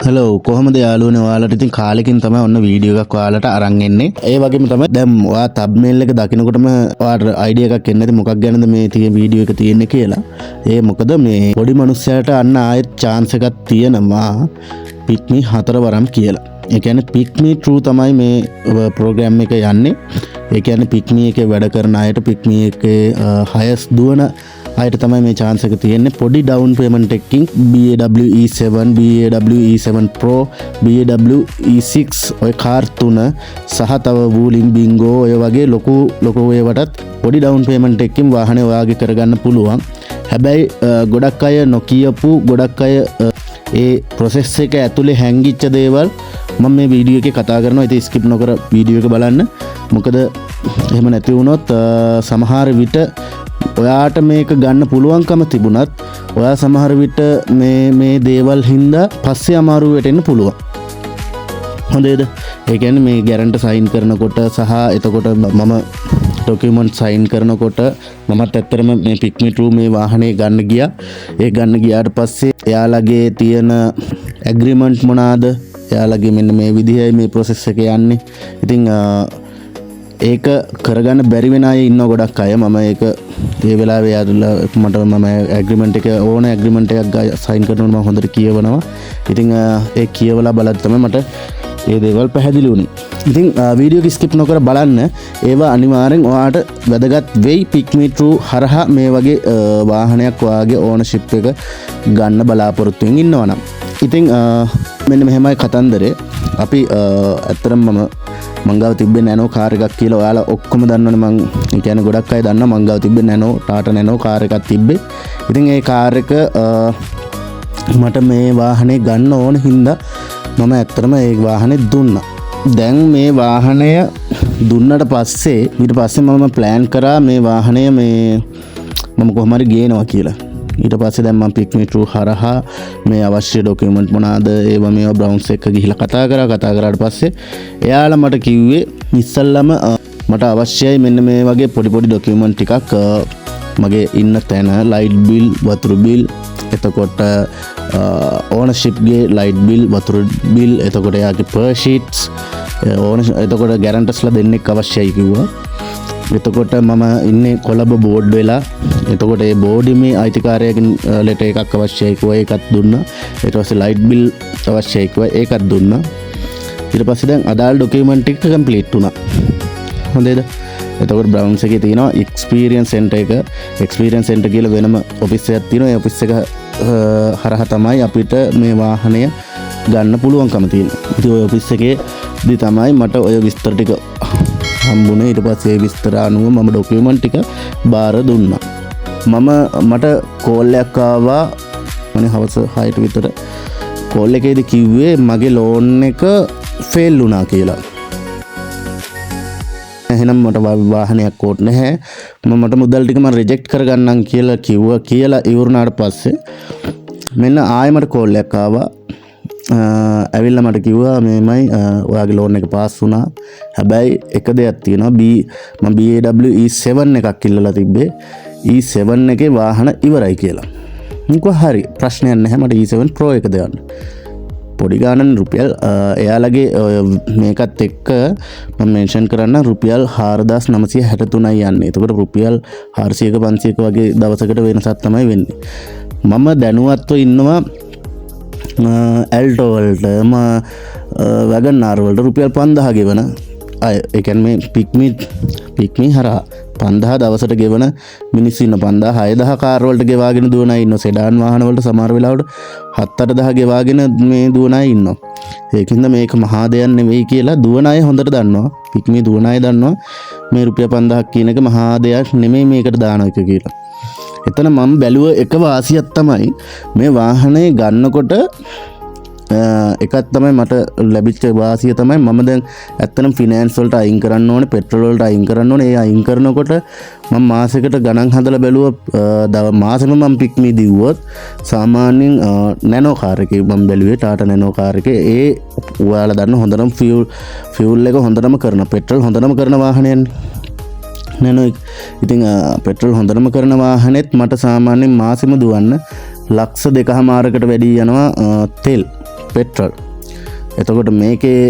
Hello කොහොමද යාළුවනේ ඔයාලට ඉතින් කාලෙකින් තමයි ඔන්න වීඩියෝ එකක් ඔයාලට අරන් එන්නේ. ඒ වගේම තමයි දැන් ඔයා තම්බ්නේල් එක දකිනකොටම ඔයාට අයිඩියා එකක් එන්නේ නැති මොකක් ගැනද මේ තියෙන වීඩියෝ එක තියෙන්නේ කියලා. ඒ මොකද මේ පොඩි මිනිස්සයාට අන්න ආයෙත් chance එකක් තියෙනවා පික්මි 4 වරම් කියලා. ඒ කියන්නේ පික්මි true තමයි මේ ප්‍රෝග්‍රෑම් එක යන්නේ. ඒ කියන්නේ පික්මි එකේ වැඩ කරන අයට පික්මි එකේ highest දුවන අයට තමයි මේ chance එක තියෙන්නේ. පොඩි down payment එකකින් BAW E7, BAW E7 Pro, BAW E6 ඔය කාර් තුන සහ තව වූලින් බින්ගෝ ඔය වගේ ලොකු ඒවටත් පොඩි down payment එකකින් වාහනේ ඔයාගේ කරගන්න පුළුවන්. හැබැයි ගොඩක් අය නොකියපු ගොඩක් අය ඒ process එක ඇතුලේ හැංගිච්ච දේවල් මම මේ වීඩියෝ එකේ කතා කරනවා. ඉතින් skip නොකර වීඩියෝ එක බලන්න. මොකද එහෙම නැති වුණොත් සමහර විට ඔයාට මේක ගන්න පුළුවන්කම තිබුණත් ඔයා සමහර විට මේ දේවල් හින්දා පස්සේ අමාරු වෙටෙන්න පුළුවන්. හොඳේද? ඒ කියන්නේ මේ ගැරන්ටි සයින් කරනකොට සහ එතකොට මම ඩොකියුමන්ට් සයින් කරනකොට මමත් ඇත්තටම මේ පික්මි ට්‍රූ මේ වාහනේ ගන්න ගියා. ඒ ගන්න ගියාට පස්සේ එයාලගේ තියෙන ඇග්‍රීමන්ට් මොනවාද? එයාලගේ මෙන්න මේ විදිහයි මේ process එක යන්නේ. ඉතින් ඒක කරගන්න බැරි වෙන අය ඉන්න ගොඩක් අය. මම ඒක ඒ වෙලාවේ යාළුවා මට මම ඇග්‍රීමන්ට් එක ඕන ඇග්‍රීමන්ට් එකක් සයින් කරනකොට මම හොඳට කියවනවා. ඉතින් ඒ කියවලා බලද්දි තමයි මට ඒ දේවල් පැහැදිලි වුණේ. ඉතින් වීඩියෝ එක ස්කිප් නොකර බලන්න. ඒවා අනිවාර්යෙන් ඔයාට වැදගත් වෙයි. පික්මි ට්‍රූ හරහා මේ වගේ වාහනයක් ඔයාගේ ඕනර්ෂිප් එක ගන්න බලාපොරොත්තු වෙමින් ඉන්නවා නම්. ඉතින් මෙන්න මෙහෙමයි කතන්දරේ. අපි ඇත්තටම මංගාව තිබ්බේ නැනෝ කාර් එකක් කියලා ඔයාලා ඔක්කොම දන්නවනේ. මං කියන්නේ ගොඩක් අය දන්නවා මංගාව තිබ්බේ නැනෝ ටාටා නැනෝ කාර් එකක් තිබ්බේ. ඉතින් ඒ කාර් එක මට මේ වාහනේ ගන්න ඕන හින්දා මම ඇත්තටම ඒ වාහනේ දුන්නා. දැන් මේ වාහනය දුන්නට පස්සේ ඊට පස්සේ මම ප්ලෑන් කරා මේ වාහනය මම කොහොම හරි ගේනවා කියලා. ඊට පස්සේ දැන් මම පික්මි ට්‍රූ හරහා මේ අවශ්‍ය ඩොකියුමන්ට් මොනවාද මේවා බ්‍රවුන්ස් එක ගිහිල්ලා කතා කරාට පස්සේ එයාලා මට කිව්වේ ඉස්සල්ලාම මට අවශ්‍යයි මෙන්න මේ වගේ පොඩි ඩොකියුමන්ට් ටිකක් මගේ ඉන්න තැන ලයිට් බිල් වතුර බිල් එතකොට ඕනර්ෂිප් ගේ ලයිට් බිල් වතුර බිල් එතකොට එයාගේ පර් ෂීට්ස් එතකොට ගැරන්ටර්ස්ලා දෙන්නෙක් අවශ්‍යයි කිව්වා. එතකොට මම ඉන්නේ කොළඹ බෝඩ් වෙලා. එතකොට ඒ බෝඩිමේ අයිතිකාරයාගෙන් ලෙටර් එකක් අවශ්‍යයි කිව්වා. ඒකත් දුන්නා. ඊට පස්සේ ලයිට් බිල් අවශ්‍යයි කිව්වා. ඒකත් දුන්නා. ඊට පස්සේ දැන් අදාළ ඩොකියුමන්ට් ටික කම්ප්ලීට් වුණා. හොඳේද? එතකොට බ්‍රවුන්ස් එකේ තියෙනවා එක්ස්පීරියන්ස් සෙන්ටර් එක. එක්ස්පීරියන්ස් සෙන්ටර් කියලා වෙනම ඔෆිස් එකක් තියෙනවා. ඒ ඔෆිස් එක හරහා තමයි අපිට මේ වාහනය ගන්න පුළුවන්කම තියෙන්නේ. ඉතින් ඔය ඔෆිස් එකේදී තමයි මට ඔය විස්තර ටික හම්බුනේ. ඊට පස්සේ ඒ විස්තර අනුව මම ඩොකියුමන්ට් ටික බාර දුන්නා. මට කෝල් එකක් ආවා මම හවස 6ට විතර. කෝල් එකේදී කිව්වේ මගේ ලෝන් එක ෆේල් වුණා කියලා. එහෙනම් මට වාහනයක් ඕට නැහැ. මට මුදල් ටික මම රිජෙක්ට් කරගන්නම් කියලා කිව්වා. කියලා ඉවරුනාට පස්සේ මෙන්න ආයෙ මට කෝල් එකක් ආවා. ඇවිල්ලා මට කිව්වා මේමයි ඔයාගේ ලෝන් එක පාස් වුණා. හැබැයි එක දෙයක් තියෙනවා. මම BAW E7 එකක් ඉල්ලලා තිබ්බේ. E7 එකේ වාහන ඉවරයි කියලා. මම හරි ප්‍රශ්නයක් නැහැ. මට E7 Pro එක දෙන්න. පොඩි ගානක් රුපියල් එයාලගේ මේකත් එක්ක මම මෙන්ෂන් කරන්න රුපියල් 4963යි යන්නේ. එතකොට රුපියල් 400ක 500ක වගේ දවසකට වෙනසක් තමයි වෙන්නේ. මම දැනුවත්ව ඉන්නවා ඇල්ටෝ වලට වැගන්ආර් වලට රුපියල් 5000 ගෙවන අය. ඒ කියන්නේ පික්මි හරහා 5000 දවසට ගෙවන මිනිස්සු ඉන්න. 5000 6000 කාර් වලට ගෙවාගෙන දුවන අය ඉන්නවා. සෙඩාන් වාහන වලට සමහර වෙලාවට 7-8000 ගෙවාගෙන මේ දුවන අය ඉන්නවා. ඒකින්ද මේක මහා දෙයක් නෙවෙයි කියලා දුවන අය හොඳට දන්නවා. පික්මි දුවන අය දන්නවා මේ රුපියල් 5000ක් කියන එක මහා දෙයක් නෙමෙයි මේකට දාන එක කියලා. එතන මම බැලුව එක වාසියක් තමයි මේ වාහනේ ගන්නකොට එකක් තමයි මට ලැබිච්ච වාසිය තමයි මම දැන් ඇත්තටම ෆිනෑන්ස් වලට අයින් කරන්න ඕනේ, පෙට්‍රෝල් වලට අයින් කරන්න ඕනේ. ඒ අයින් කරනකොට මම මාසෙකට ගණන් හදලා බැලුවා. මාසෙම මම පික්මි දිව්වොත් සාමාන්‍යයෙන් නැනෝ කාර් එකේ මම බැලුවේ ටාටා නැනෝ කාර් එකේ ඒ ඔයාලා දන්න හොඳටම ෆියුල් එක හොඳටම කරන පෙට්‍රෝල් හොඳටම කරන වාහනයන්නේ. නැනෝ ඉතින් පෙට්‍රෝල් හොඳටම කරන වාහනේත් මට සාමාන්‍යයෙන් මාසෙම දුවන්න ලක්ෂ 2.5කට වැඩි යනවා තෙල්. පෙට්‍රල්. එතකොට මේකේ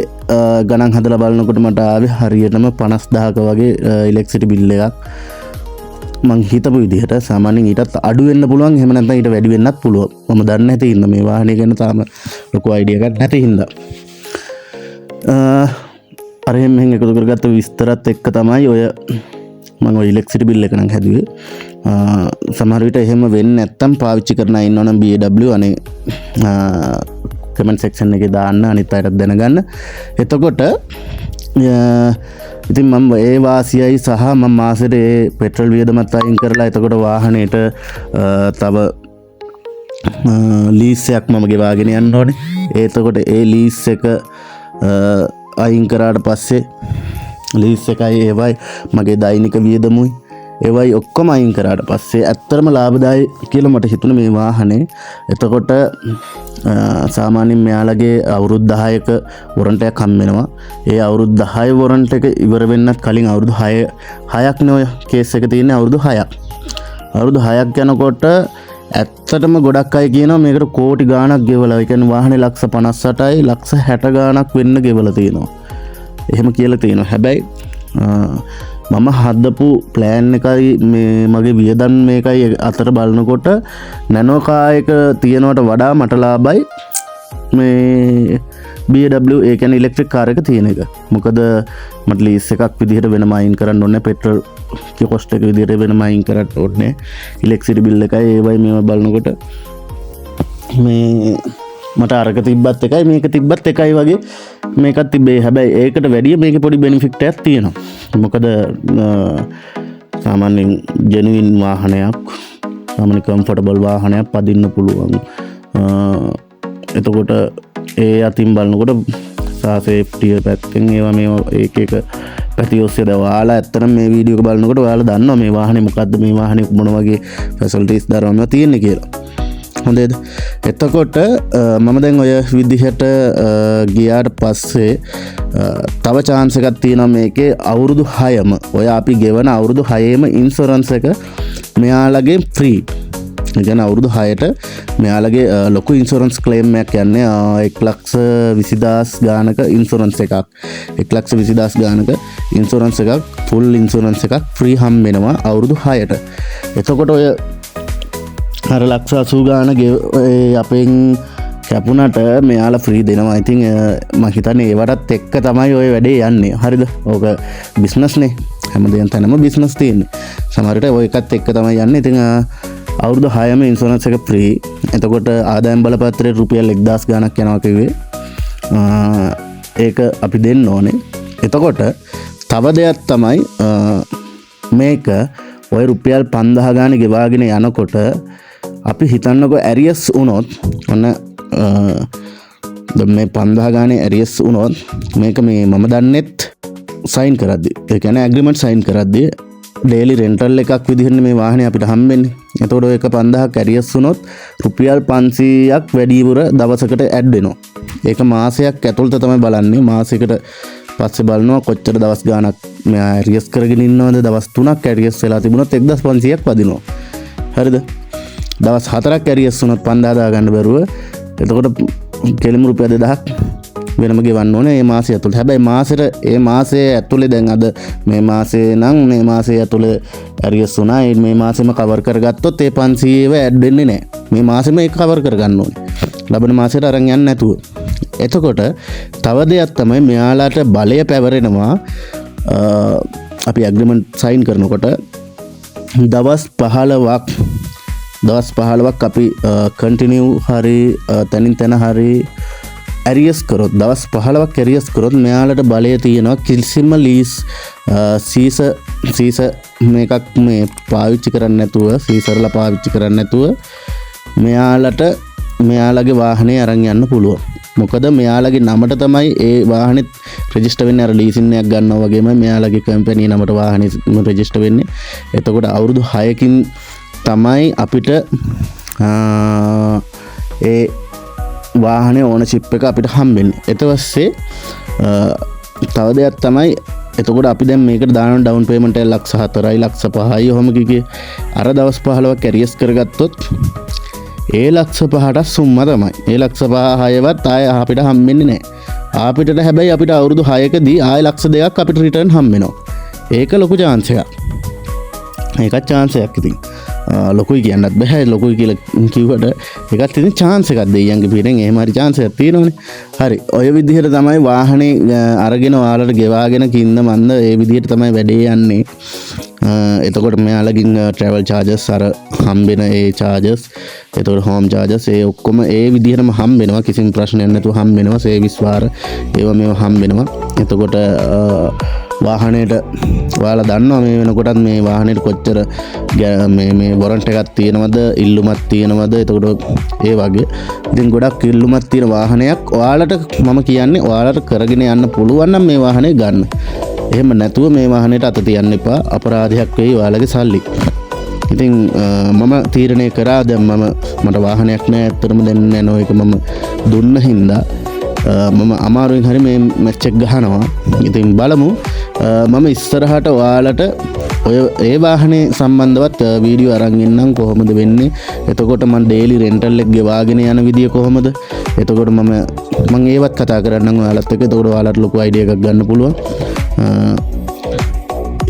ගණන් හදලා බලනකොට මට ආවේ හරියටම 50000ක වගේ ඉලෙක්ට්‍රිසිටි බිල් එකක්. මං හිතපු විදිහට සාමාන්‍යයෙන් ඊටත් අඩු වෙන්න පුළුවන්, එහෙම නැත්නම් ඊට වැඩි වෙන්නත් පුළුවන්. මම දන්නේ නැති ඉන්න මේ වාහනේ ගැන තාම ලොකු අයිඩියා එකක් නැති හින්දා. අර එහෙම එකතු කරගත්ත විස්තරත් එක්ක තමයි ඔය මම ඔය ඉලෙක්ට්‍රිසිටි බිල් එක නම් හැදුවේ. සමහර විට එහෙම වෙන්නේ නැත්තම් පාවිච්චි කරන අය ඉන්නවනම් BMW අනේ කමෙන්ට් සෙක්ෂන් එකේ දාන්න, අනිත් අයටත් දැනගන්න. එතකොට ඉතින් මම ඒ වාසියයි සහ මම මාසෙට ඒ පෙට්‍රල් වියදමත් අයින් කරලා එතකොට වාහනේට තව ලීස් එකක් මම ගෙවාගෙන යන්න ඕනේ. එතකොට ඒ ලීස් එක අයින් කරාට පස්සේ ලීස් එකයි ඒවයි මගේ දෛනික වියදමුයි ඒවයි ඔක්කොම අයින් කරාට පස්සේ ඇත්තටම ලාභදායී කියලා මට හිතුණා මේ වාහනේ. එතකොට සාමාන්‍යයෙන් මෙයාලගේ අවුරුදු 10ක වොරන්ට් එකක් හම් වෙනවා. ඒ අවුරුදු 10 වොරන්ට් එක ඉවර වෙන්නත් කලින් අවුරුදු 6ක් නේ ඔය කේස් එක තියෙන්නේ. අවුරුදු 6ක්. අවුරුදු 6ක් යනකොට ඇත්තටම ගොඩක් අය කියනවා මේකට කෝටි ගාණක් ගෙවලා. ඒ කියන්නේ වාහනේ ලක්ෂ 58යි ලක්ෂ 60 ගාණක් වෙන්න ගෙවලා තියෙනවා. එහෙම කියලා තියෙනවා. හැබැයි මම හදපු ප්ලෑන් එකයි මේ මගේ වියදම් මේකයි අතර බලනකොට නැනෝ කායක තියෙනවට වඩා මට ලාභයි මේ BMW ඒ කියන්නේ ඉලෙක්ට්‍රික් කාර් එක තියෙන එක. මොකද මට ලීස් එකක් විදිහට වෙනම අයින් කරන්න ඕනේ, පෙට්‍රල් කොස්ට් එක විදිහට වෙනම අයින් කරන්න ඕනේ, ඉලෙක්ට්‍රිසිටි බිල් එකයි ඒවයි මේව බලනකොට මේ මට අරක තිබ්බත් එකයි මේක තිබ්බත් එකයි වගේ මේකත් තිබ්බේ. හැබැයි ඒකට වැඩිය මේකේ පොඩි බෙනිෆිට් එකක් තියෙනවා. මොකද සාමාන්‍යයෙන් ජෙනුයින් වාහනයක්, සාමාන්‍ය කම්ෆර්ටබල් වාහනයක් පදින්න පුළුවන්. එතකොට ඒ අතින් බලනකොට සේෆ්ටි පැත්තෙන් ඒවා මේවා එක එක පැති ඔස්සේ ඔයාලා ඇත්තටම මේ වීඩියෝ එක බලනකොට ඔයාලා දන්නවා මේ වාහනේ මොකද්ද, මේ වාහනේ මොන වගේ ෆැසිලිටිස් දරවනවා තියෙන්නේ කියලා. හොඳේද? එතකොට මම දැන් ඔය විදිහට ගියාට පස්සේ තව chance එකක් තියෙනවා මේකේ අවුරුදු 6ම. ඔය අපි ගෙවන අවුරුදු 6ේම ඉන්ෂුරන්ස් එක මෙයාලගේ ෆ්‍රී. ඒ කියන්නේ අවුරුදු 6ට මෙයාලගේ ලොකු ඉන්ෂුරන්ස් ක්ලේම් එකක් යන්නේ 1,20,000 ගානක ඉන්ෂුරන්ස් එකක්. 1,20,000 ගානක ඉන්ෂුරන්ස් එකක්, ෆුල් ඉන්ෂුරන්ස් එකක් ෆ්‍රී හම් වෙනවා අවුරුදු 6ට. එතකොට ඔය අර ලක්ෂ 80 ගාන අපෙන් කැපුණට මෙයාලා ෆ්‍රී දෙනවා. ඉතින් මම හිතන්නේ ඒවටත් එක්ක තමයි ඔය වැඩේ යන්නේ. හරිද? ඕක බිස්නස් නේ. හැමදේම තැනම බිස්නස් තියෙන්නේ. සමහර විට ඔය එකත් එක්ක තමයි යන්නේ. ඉතින් අවුරුදු 6ම ඉන්ෂුරන්ස් එක ෆ්‍රී. එතකොට ආදායම් බලපත්‍රයේ රුපියල් 1000 ගාණක් යනවා කිව්වේ. ඒක අපි දෙන්න ඕනේ. එතකොට තව දෙයක් තමයි මේක ඔය රුපියල් 5000 ගාණ ගෙවාගෙන යනකොට අපි හිතන්නකො ඇරියස් වුණොත් ඔන්න මේ 5000 ගානේ ඇරියස් වුණොත් මේක මේ මම දන්නෙත් සයින් කරද්දි, ඒ කියන්නේ ඇග්‍රීමන්ට් සයින් කරද්දි ඩේලි රෙන්ටල් එකක් විදිහට මේ වාහනේ අපිට හම්බෙන්නේ. එතකොට ඔය එක 5000ක් ඇරියස් වුණොත් රුපියල් 500ක් වැඩිපුර දවසකට ඇඩ් වෙනවා. ඒක මාසයක් ඇතුළත තමයි බලන්නේ. මාසයකට පස්සේ බලනවා කොච්චර දවස් ගාණක් මෙයා ඇරියස් කරගෙන ඉන්නවද. දවස් 3ක් ඇරියස් වෙලා තිබුණොත් 1500ක් වදිනවා. හරිද? දවස් 4ක් ඇරියස් වුණොත් 5000 ගන්න බැරුව එතකොට කෙලිම රුපියල් 2000ක් වෙනම ගෙවන්න ඕනේ මේ මාසය ඇතුළේ. හැබැයි මේ මාසයේ ඇතුළේ දැන් අද මේ මාසේ නම් මේ මාසයේ ඇතුළේ ඇරියස් වුණා. මේ මාසෙම කවර් කරගත්තොත් ඒ 500ව ඇඩ් වෙන්නේ නැහැ. මේ මාසෙම ඒක කවර් කරගන්න ඕනේ. ලබන මාසෙට අරන් යන්න නැතුව. එතකොට තව දෙයක් තමයි මෙයාලාට බලය පැවරෙනවා. අපි ඇග්‍රීමන්ට් සයින් කරනකොට දවස් 15ක් අපි කන්ටිනියු හරි තනින් තන හරි ඇරියස් කරොත්, දවස් 15ක් ඇරියස් කරොත් මෙයාලට බලය තියෙනවා කිසිම ලීස් සීස මේකක් මේ පාවිච්චි කරන්නේ නැතුව, සීසර්ලා පාවිච්චි කරන්නේ නැතුව මෙයාලට මෙයාලගේ වාහනේ අරන් යන්න පුළුවන්. මොකද මෙයාලගේ නමට තමයි ඒ වාහනේ රෙජිස්ටර් වෙන්නේ. අර ලීසින් එකක් ගන්නවා වගේම මෙයාලගේ කම්පැනි නමට වාහනේ රෙජිස්ටර් වෙන්නේ. එතකොට අවුරුදු 6කින් තමයි අපිට ඒ වාහනේ ඕනර්ෂිප් එක අපිට හම්බෙන්නේ. ඊට පස්සේ තව දෙයක් තමයි, එතකොට අපි දැන් මේකට දාන ඩවුන් පේමන්ට් එක ලක්ෂ 4යි ලක්ෂ 5යි ඔහොම කිකේ අර දවස් 15ක් ඇරියස් කරගත්තොත් ඒ ලක්ෂ 5ට සුම්ම තමයි. ඒ ලක්ෂ 5 6වත් ආය අපිට හම්බෙන්නේ නැහැ. අපිට හැබැයි අපිට අවුරුදු 6කදී ආය ලක්ෂ 2ක් අපිට රිටර්න් හම්බ වෙනවා. ඒක ලොකු chance එකක්. ඒකත් chance එකක් ඉතින්. ලොකුයි කියන්නත් බෑ. ලොකුයි කියලා කිව්වට ඒකත් ඉතින් chance එකක් දෙයියන්ගේ පිටෙන් එහෙම හරි chance එකක් තියෙනවනේ. හරි. ඔය විදිහට තමයි වාහනේ අරගෙන ඔයාලට ගෙවාගෙන කින්න මන්ද ඒ විදිහට තමයි වැඩේ යන්නේ. එතකොට මෙයාලගින් travel charges අර හම්බෙන ඒ charges, එතකොට home charges ඒ ඔක්කොම ඒ විදිහටම හම්බෙනවා. කිසිම ප්‍රශ්නයක් නැතුව හම්බෙනවා. සර්විස් වාර ඒවා මේවා හම්බෙනවා. එතකොට වාහනේට ඔයාලා දන්නවා මේ වෙනකොටත් මේ වාහනේට කොච්චර මේ වොරන්ට් එකක් තියෙනවද, ඉල්ලුමක් තියෙනවද. එතකොට ඒ වගේ ඉතින් ගොඩක් ඉල්ලුමක් තියෙන වාහනයක් ඔයාලට මම කියන්නේ ඔයාලට කරගෙන යන්න පුළුවන් නම් මේ වාහනේ ගන්න. එහෙම නැතුව මේ වාහනේට අත තියන්න එපා. අපරාධයක් වෙයි ඔයාලගේ සල්ලි. ඉතින් මම තීරණය කරා දැන් මට වාහනයක් නැහැ ඇත්තටම දෙන්න යනවා. ඒක මම දුන්න හින්දා මම අමාරුවෙන් හරි මේ මැච් එක ගහනවා. ඉතින් බලමු. මම ඉස්සරහට ඔයාලට ඔය ඒ වාහනේ සම්බන්ධවත් වීඩියෝ අරන් ඉන්නම් කොහොමද වෙන්නේ. එතකොට මම ඩේලි රෙන්ටල් එක ගෙවාගෙන යන විදිය කොහොමද. එතකොට මම ඒවත් කතා කරන්නම් ඔයාලත් එක්ක. එතකොට ඔයාලට ලොකු අයිඩියා එකක් ගන්න පුළුවන්.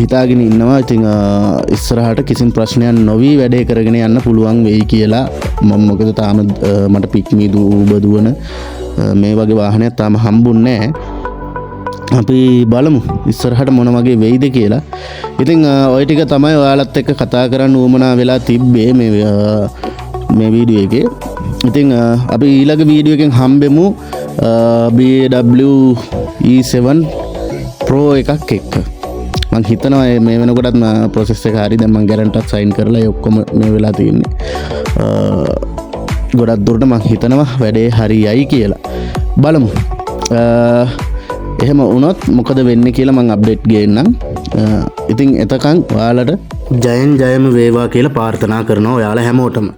හිතාගෙන ඉන්නවා ඉතින් ඉස්සරහට කිසිම ප්‍රශ්නයක් නොවි වැඩේ කරගෙන යන්න පුළුවන් වෙයි කියලා. මම මොකද තාම මට පික්මි දුවන මේ වගේ වාහනයක් තාම හම්බුන්නේ නැහැ. අපි බලමු ඉස්සරහට මොන වගේ වෙයිද කියලා. ඉතින් ඔය ටික තමයි ඔයාලත් එක්ක කතා කරන්න උවමනා වෙලා තිබ්බේ මේ වීඩියෝ එකේ. ඉතින් අපි ඊළඟ වීඩියෝ එකෙන් හම්බෙමු BMW E7 Pro එකක් එක්ක. මං හිතනවා මේ වෙනකොටත් ප්‍රොසෙස් එක හරි. දැන් මං ගැරන්ටත් සයින් කරලා ඒ ඔක්කොම මේ වෙලා තියෙන්නේ. ගොඩක් දුරට මං හිතනවා වැඩේ හරියයි කියලා. බලමු. එහෙම වුණොත් මොකද වෙන්නේ කියලා මං අප්ඩේට් ගේන්නම්. ඉතින් එතකන් ඔයාලට ජයෙන් ජයම වේවා කියලා ප්‍රාර්ථනා කරනවා ඔයාලා හැමෝටම.